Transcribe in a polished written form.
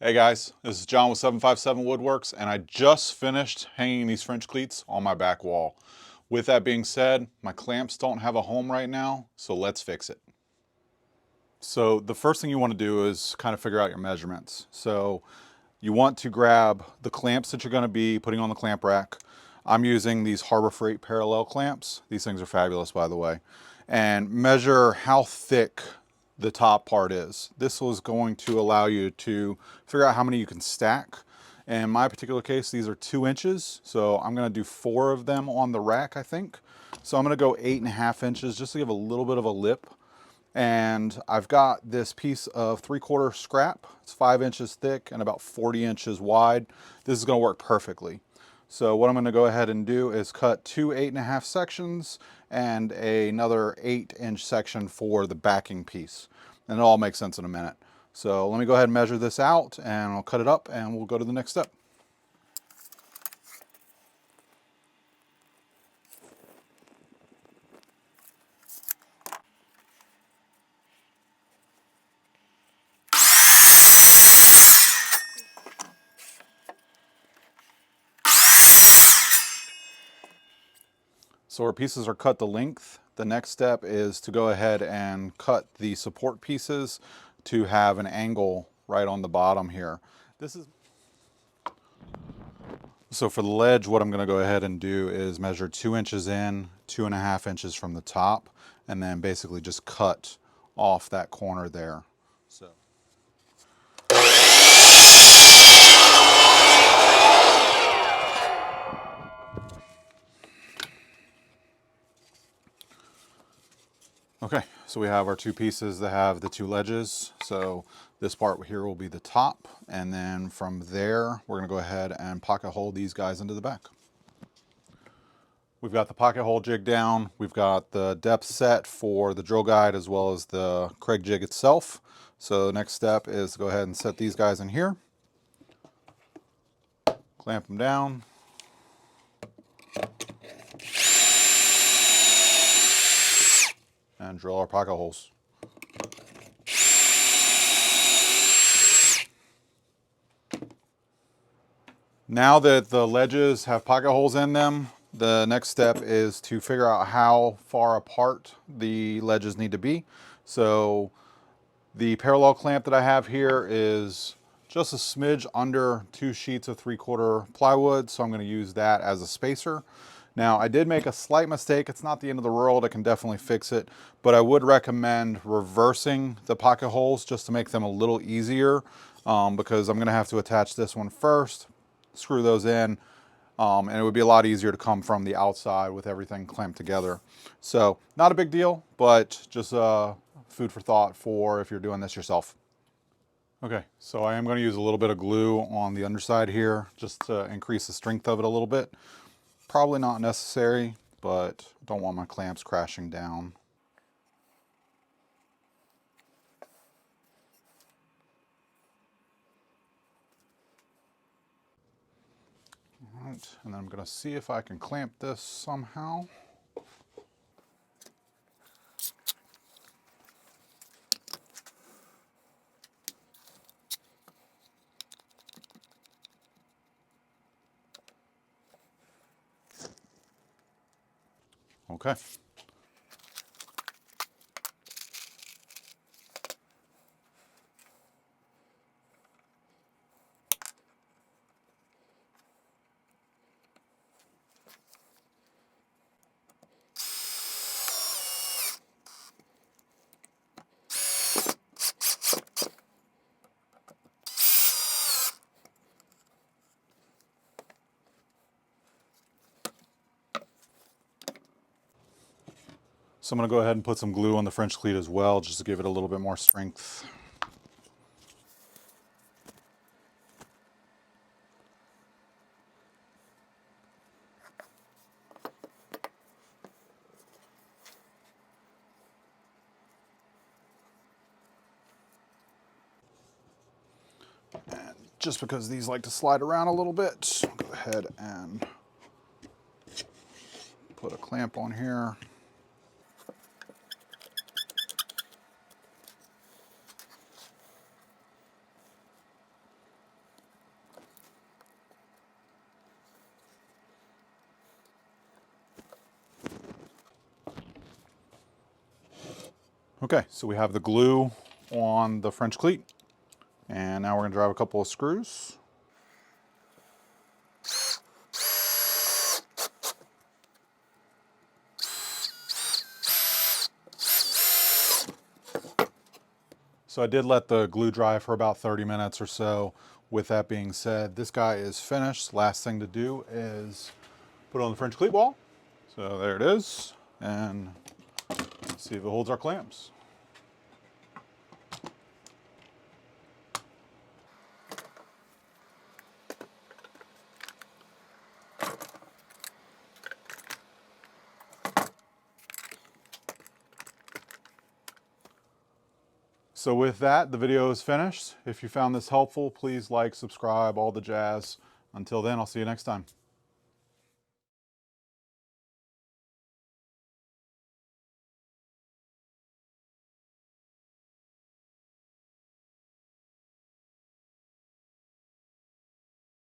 Hey guys, this is John with 757 Woodworks, and I just finished hanging these French cleats on my back wall. With that being said, my clamps don't have a home right now, so let's fix it. So the first thing you want to do is kind of figure out your measurements. So you want to grab the clamps that you're going to be putting on the clamp rack. I'm using these Harbor Freight parallel clamps. These things are fabulous, by the way. And measure how thick the top part is. This was going to allow you to figure out how many you can stack. In my particular case, these are 2 inches. So I'm going to do 4 of them on the rack, I think. So I'm going to go 8.5 inches just to give a little bit of a lip. And I've got this piece of 3/4 scrap. It's 5 inches thick and about 40 inches wide. This is going to work perfectly. So what I'm going to go ahead and do is cut 2 8.5 sections and another 8-inch section for the backing piece. And it'll all make sense in a minute. So let me go ahead and measure this out, and I'll cut it up and we'll go to the next step. So our pieces are cut to length. The next step is to go ahead and cut the support pieces to have an angle right on the bottom here. So for the ledge, what I'm going to go ahead and do is measure 2 inches in, 2.5 inches from the top, and then basically just cut off that corner there. So. Okay, so we have our 2 pieces that have the 2 ledges. So this part here will be the top, and then from there, we're going to go ahead and pocket hole these guys into the back. We've got the pocket hole jig down. We've got the depth set for the drill guide as well as the Craig jig itself. So the next step is to go ahead and set these guys in here. Clamp them down. And drill our pocket holes. Now that the ledges have pocket holes in them, the next step is to figure out how far apart the ledges need to be. So the parallel clamp that I have here is just a smidge under 2 sheets of 3/4 plywood, so I'm going to use that as a spacer. Now, I did make a slight mistake. It's not the end of the world. I can definitely fix it, but I would recommend reversing the pocket holes just to make them a little easier, because I'm going to have to attach this one first, screw those in, and it would be a lot easier to come from the outside with everything clamped together. So not a big deal, but just food for thought for if you're doing this yourself. Okay, so I am going to use a little bit of glue on the underside here just to increase the strength of it a little bit. Probably not necessary, but don't want my clamps crashing down. All right, and then I'm going to see if I can clamp this somehow. Okay. So I'm going to go ahead and put some glue on the French cleat as well, just to give it a little bit more strength. And just because these like to slide around a little bit, I'll go ahead and put a clamp on here. Okay, so we have the glue on the French cleat, and now we're gonna drive a couple of screws. So I did let the glue dry for about 30 minutes or so. With that being said, this guy is finished. Last thing to do is put it on the French cleat wall. So there it is, and see if it holds our clamps. So with that, the video is finished. If you found this helpful, please like, subscribe, all the jazz. Until then, I'll see you next time.